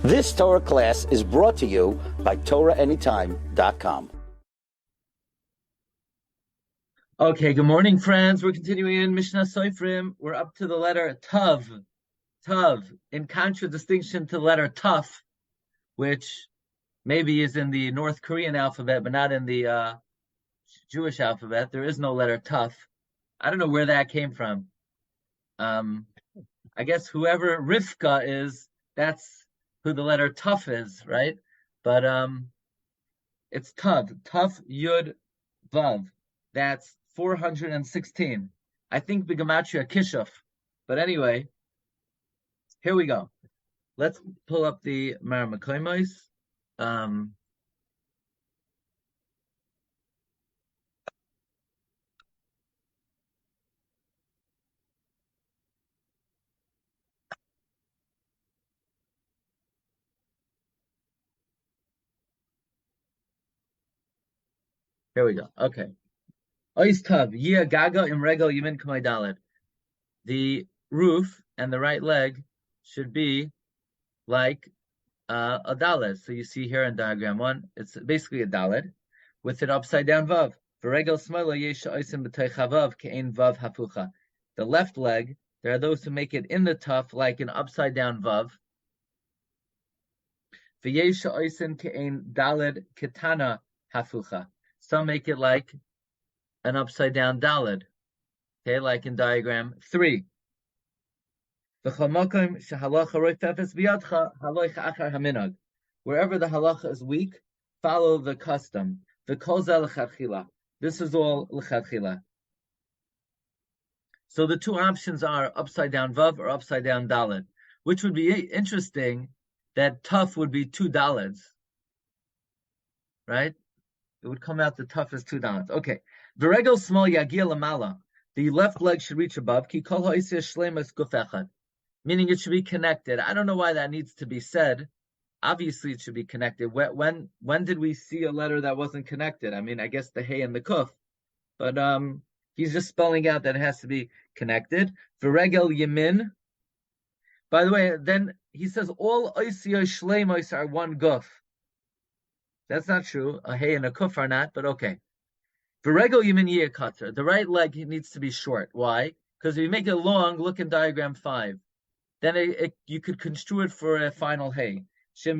This Torah class is brought to you by TorahAnytime.com. Okay, good morning, friends. We're continuing in Mishnas Sofrim. We're up to the letter Tav. Tav, in contradistinction to the letter Tuf, which maybe is in the North Korean alphabet, but not in the Jewish alphabet. There is no letter Tuf. I don't know where that came from. I guess whoever Rivka is, that's who the letter Tuf is, right? But it's Tav, Tuf Yud Vav. That's 416. I think Bigamatria Kishuf. But anyway, here we go. Let's pull up the Maramakoimos. Here we go. Okay. Ois Tav, Yia Gaga Im Regel Yemin Kamay Daled. The roof and the right leg should be like a daled. So you see here in diagram 1, it's basically a daled with an upside down vav. The left leg, there are those who make it in the tuf like an upside down vav. Some make it like an upside down daled. Okay, like in diagram 3. Wherever the halacha is weak, follow the custom. This is all l'chadchila. So the two options are upside down vav or upside down daled, which would be interesting that tuf would be 2 daleds, right? It would come out the tuf as 2 daleds. Okay. V'regel small yagia lamala. The left leg should reach above. Ki kol ha'isya shleimas guf echad. Meaning it should be connected. I don't know why that needs to be said. Obviously, it should be connected. When did we see a letter that wasn't connected? I mean, I guess the hey and the kuf, but he's just spelling out that it has to be connected. V'regel yamin. By the way, then he says all oisiyos shleimos are one guf. That's not true. A hey and a kuf are not, but okay. V'regel yamin yeh kater. The right leg needs to be short. Why? Because if you make it long, look in diagram 5. Then you could construe it for a final hey. An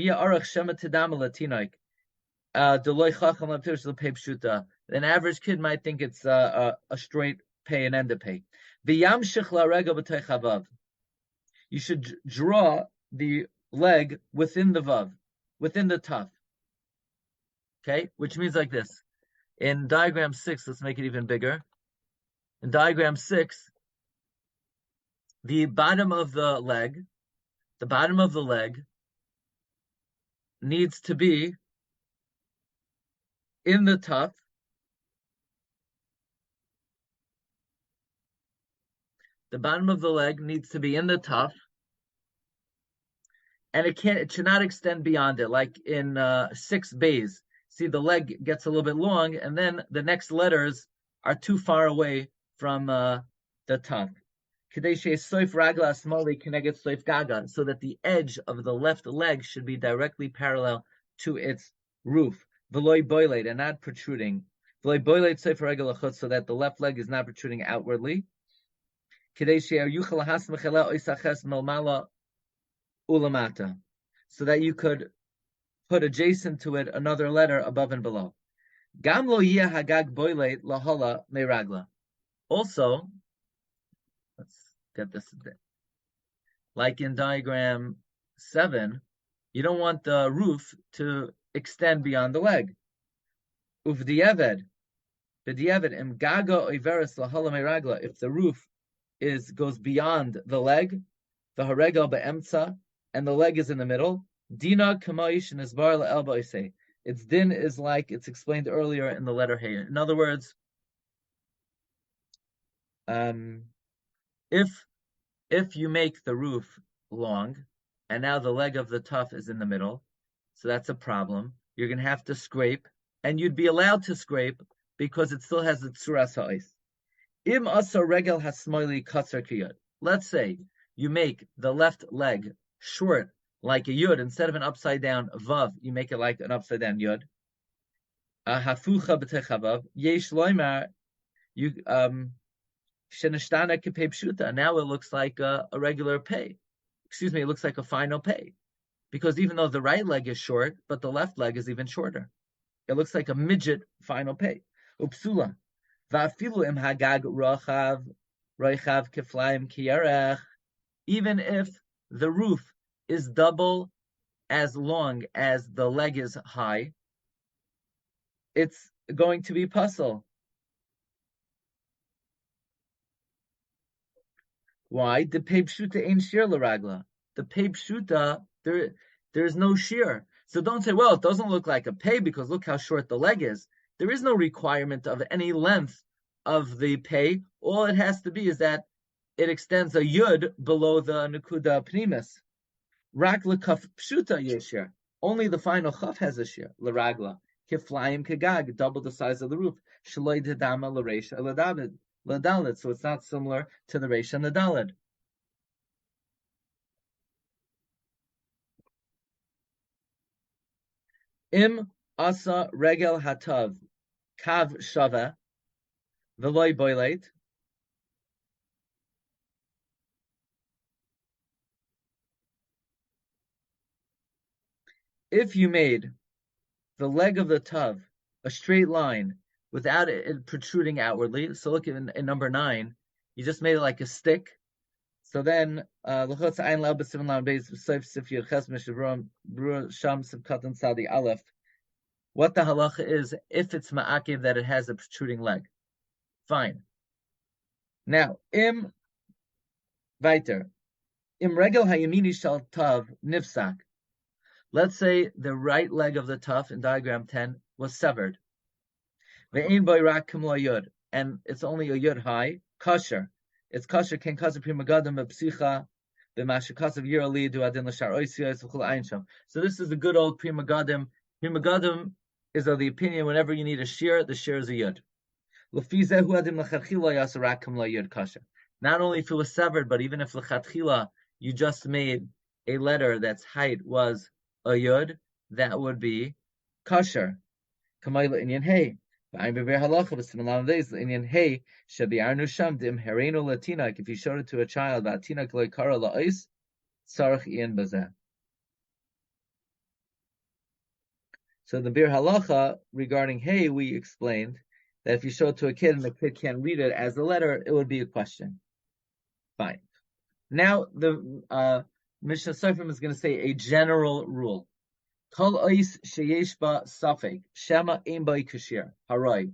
average kid might think it's a straight pay and end of pay. You should draw the leg within the vav, within the tuf. Okay, which means like this. In diagram 6, let's make it even bigger. In diagram 6, the bottom of the leg needs to be in the tuf. The bottom of the leg needs to be in the tuf, and it should not extend beyond it. Like in 6 bays, see the leg gets a little bit long, and then the next letters are too far away from the tuf. So that the edge of the left leg should be directly parallel to its roof, and not protruding. So that the left leg is not protruding outwardly. So that you could put adjacent to it another letter above and below. Also, let's get this a bit. Like in diagram 7, you don't want the roof to extend beyond the leg. If the roof goes beyond the leg, the haregel be'emtza, and the leg is in the middle, dina kamaish and isbar la'el say. Its din is like it's explained earlier in the letter hey. In other words, if you make the roof long, and now the leg of the tuf is in the middle, so that's a problem. You're going to have to scrape, and you'd be allowed to scrape because it still has the Tzuras ha'is. Im asa regel hasmoili katzar kiyad. Let's say you make the left leg short like a yud. Instead of an upside down vav, you make it like an upside down yud. Hafucha b'techavav yesh loymar you shenashtana kepei pshuta. Now it looks like a regular pay. Excuse me, it looks like a final pay, because even though the right leg is short, but the left leg is even shorter. It looks like a midget final pay. Upsula. Va'afilu im hagag rochav keflaim kiyarech. Even if the roof is double as long as the leg is high, it's going to be puzzle. Why? The pei pshuta ain't shear l'ragla. The pei pshuta, there's no shear. So don't say, well, it doesn't look like a pei because look how short the leg is. There is no requirement of any length of the pei. All it has to be is that it extends a yud below the nekuda pnimis. Rak lekaf pshuta yeshir. Only the final chaf has a shear. L'ragla. Kiflayim kagag, double the size of the roof. Shaloi dedama l'reisha l'dalet. So it's not similar to the reisha and the daled. Im asa regel hatav kav shava v'loy boilet. If you made the leg of the tav a straight line without it protruding outwardly, so look in number 9, you just made it like a stick. So then, what the halacha is if it's ma'akiv that it has a protruding leg. Fine. Now, im weiter. Im regel hayamini shal tav nifsak. Let's say the right leg of the tav in diagram 10 was severed. Ve'ein boy rak kumla yud, and it's only a yud high, kosher. It's kosher ken kazer pri magadim b'psicha b'mashakasav yirali du adin l'shar oisiyos v'chul einsham. So this is a good old pri magadim. Pri magadim is of the opinion whenever you need a shear, the shear is a yud. L'fizehu adim l'chatchila yasa rak kumla yud kosher. Not only if it was severed, but even if l'chatchila you just made a letter that's height was a yud, that would be kosher. Kamayla inyan hey. If you showed it to a child, so the Bir Halacha regarding hey, we explained that if you show it to a kid and the kid can't read it as a letter, it would be a question. Fine. Now the Mishnah Sofrim is going to say a general rule. Kol ois sheyesh ba safek shema ein ba kashir haray.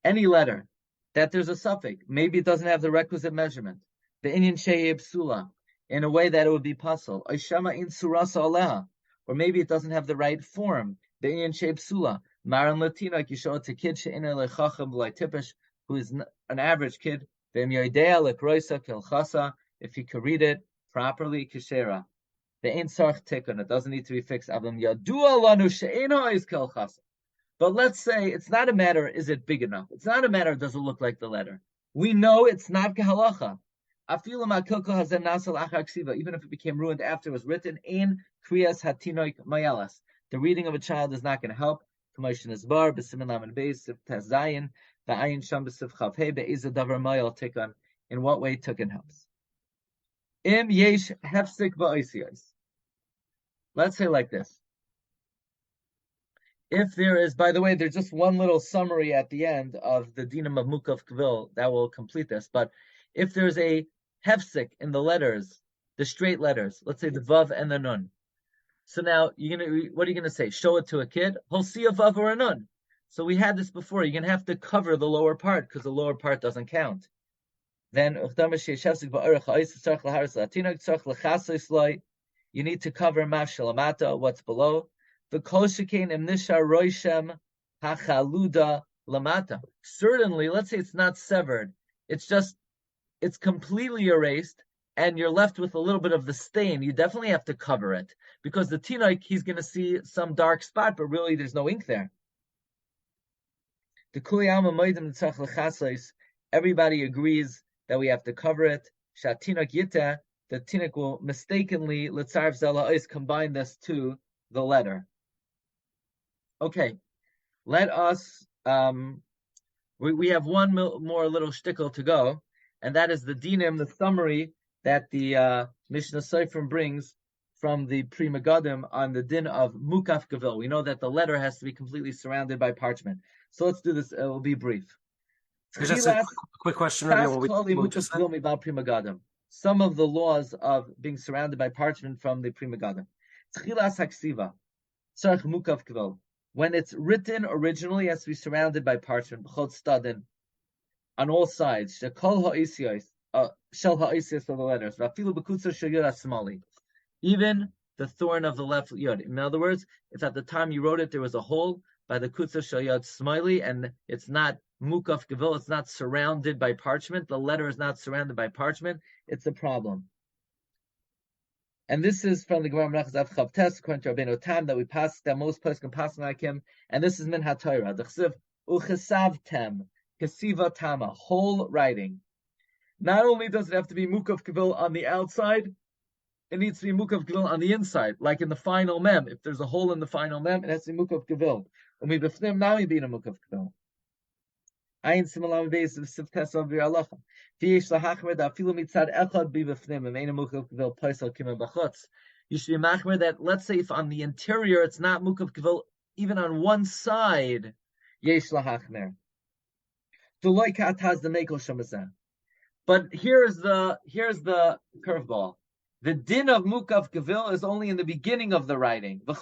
Any letter that there's a suffix, maybe it doesn't have the requisite measurement. The inyan sheyeb psula, in a way that it would be puzzle. Ois shema in Tzuras aleha, or maybe it doesn't have the right form. The inyan sheyeb psula. Maran Latina, like you show it to kid she'ina lechacham b'lai tipish, who is an average kid. V'em yoidea lekroisa kelchasa, if he could read it properly, kishera. The ain't sarch tikkun, it doesn't need to be fixed. But let's say it's not a matter, is it big enough? It's not a matter, does it look like the letter? We know it's not kehalacha. Even if it became ruined after it was written, in kriyas hatinoik mayalas. The reading of a child is not going to help. In what way tikkun helps? Im yesh hefsik ba'oisiyos. Let's say like this. If there is, by the way, there's just one little summary at the end of the dinam of Mukaf Gevil that will complete this. But if there's a hefsik in the letters, the straight letters, let's say the vav and the nun. So now what are you gonna say? Show it to a kid. He'll see a vav or a nun. So we had this before. You're gonna have to cover the lower part because the lower part doesn't count. Then you need to cover mafshalamata, what's below. The kolshikein imnisha roishem hachaluda lamata. Certainly, let's say it's not severed. It's completely erased, and you're left with a little bit of the stain. You definitely have to cover it because the tinoik, he's going to see some dark spot, but really there's no ink there. The kuliyama moedim tzach lechasais. Everybody agrees that we have to cover it. Shatinok yita the Tinnik will mistakenly Litzarv Zela Ois combine this to the letter. Okay, let us. We have one more little shtickle to go, and that is the dinim, the summary that the Mishnas Sofrim brings from the Pri Megadim on the din of Mukaf Gevil. We know that the letter has to be completely surrounded by parchment. So let's do this. It will be brief. Just a quick question, Rabbi. Some of the laws of being surrounded by parchment from the Pri Megadim. When it's written originally, it has to be surrounded by parchment on all sides. Shel ha'isiyos of the letters. Even the thorn of the left yod. In other words, if at the time you wrote it there was a hole by the kutzah shel yod smiley, and it's not mukaf gevil, it's not surrounded by parchment. The letter is not surrounded by parchment. It's a problem. And this is from the Gemara Menachos Av Chavtes, according to Rabbeinu Tam, that we pass, that most places can pass like him. And this is Min HaTorah. The Chesiv Uchesavtem Kesiva Tama, whole writing. Not only does it have to be Mukaf Gevil on the outside, it needs to be Mukaf Gevil on the inside, like in the final mem. If there's a hole in the final mem, it has to be Mukaf Gevil. When we befnim, now we be in a Mukaf Gevil. Ayin Simalam Beis of Siftes of Viralacha. You should be machmer that, let's say, if on the interior it's not mukaf gevil, even on one side, yesh lahachmer. But here's the curveball. The din of mukaf gevil is only in the beginning of the writing. But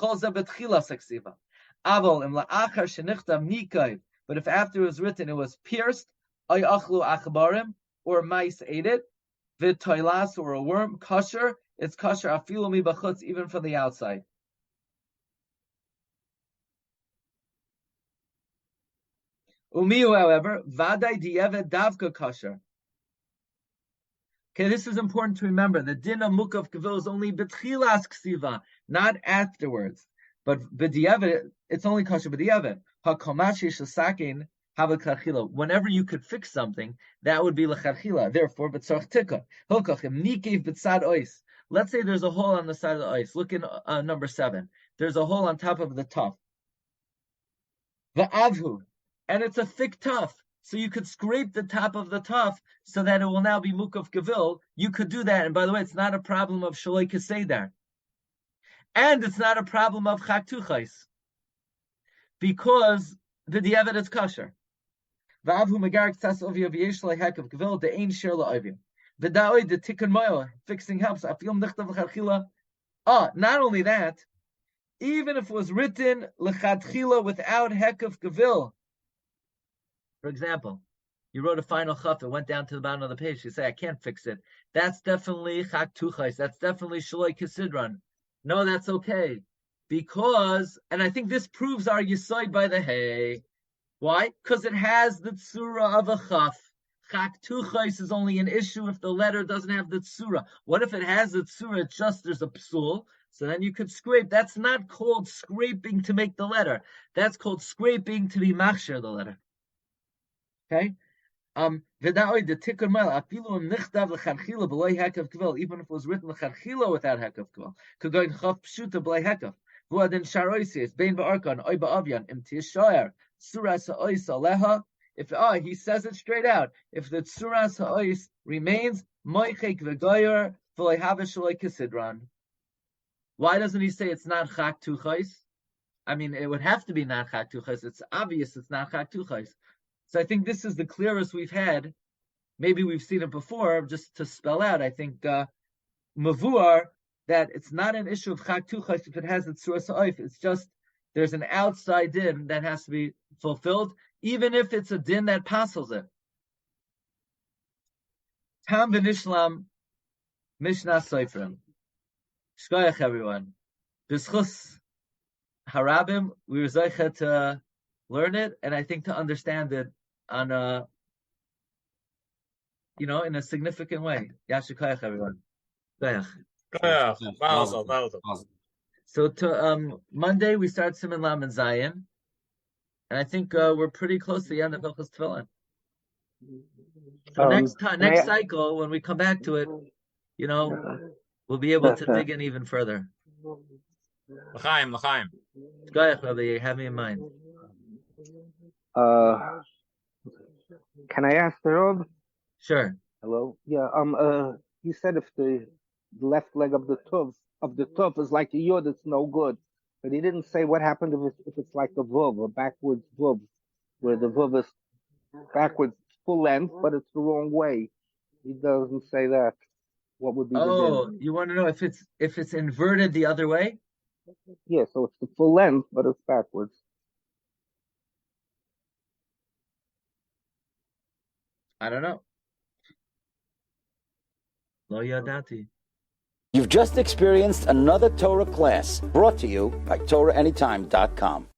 if after it was written it was pierced, or mice ate it, v'toilas, or a worm, kosher, it's kosher afilu mi bachutz, even from the outside. Umiu, however, vaday di'eved davka kosher. Okay, this is important to remember. The din of mukaf gevil is only betchilas ksiva, not afterwards. But b'di'eved, it's only kosher b'di'eved. Hakomashi shasakin. Whenever you could fix something, that would be lecharchila. Therefore, b'tzarch tikka. Let's say there's a hole on the side of the ice. Look in number 7. There's a hole on top of the tuff. Va'avhu, and it's a thick tuff. So you could scrape the top of the tuff so that it will now be mukaf gevil. You could do that. And by the way, it's not a problem of shaloi keseder. And it's not a problem of chaktuchais. Because the diavad is kosher. Fixing helps. Not only that, even if it was written lechatchila without hekaf gevil. For example, you wrote a final chaf, it went down to the bottom of the page. You say, I can't fix it. That's definitely chak tuchais. That's definitely shaloi kisidron. No, that's okay. Because, and I think this proves our yisoid by the hay. Why? Because it has the tzura of a chaf. Chak tuchais is only an issue if the letter doesn't have the tzura. What if it has the tzura? It's just there's a psul, so then you could scrape. That's not called scraping to make the letter. That's called scraping to be machshir the letter. Okay. Even if it was written lecharchila without hekav gevil, could go in chaf pshuta b'lei hekav. If he says it straight out, if the Tzuras ha'ois remains, why doesn't he say it's not chak tuchais? I mean, it would have to be not chak tuchais. It's obvious it's not chak tuchais. So I think this is the clearest we've had. Maybe we've seen it before, just to spell out. I think mavuar, that it's not an issue of chak tuchais if it has the Tzuras ha'oif. It's just there's an outside din that has to be fulfilled, even if it's a din that passes it. Tam v'nishlam Mishnas Sofrim. Shkoyach, everyone. B'schus harabim, we were zeicha to learn it, and I think to understand it on a, in a significant way. Yashikoyach, everyone. Shkoyach. So to Monday we start Siman Lam and Zayin, and I think we're pretty close to the end of Hilchos Tefillin. So next cycle, when we come back to it, we'll be able to dig in even further. L'chaim. Go ahead, Rabbi, you have me in mind. Can I ask the Rav? Sure. Hello. Yeah. You said if the left leg of the tuf is like a yod, it's no good. But he didn't say what happened if it's like a vuv, a backwards vuv, where the vuv is backwards full length, but it's the wrong way. He doesn't say that. What would be the din? You want to know if it's inverted the other way? Yeah, so it's the full length, but it's backwards. I don't know. Lo yadati. You've just experienced another Torah class brought to you by TorahAnytime.com.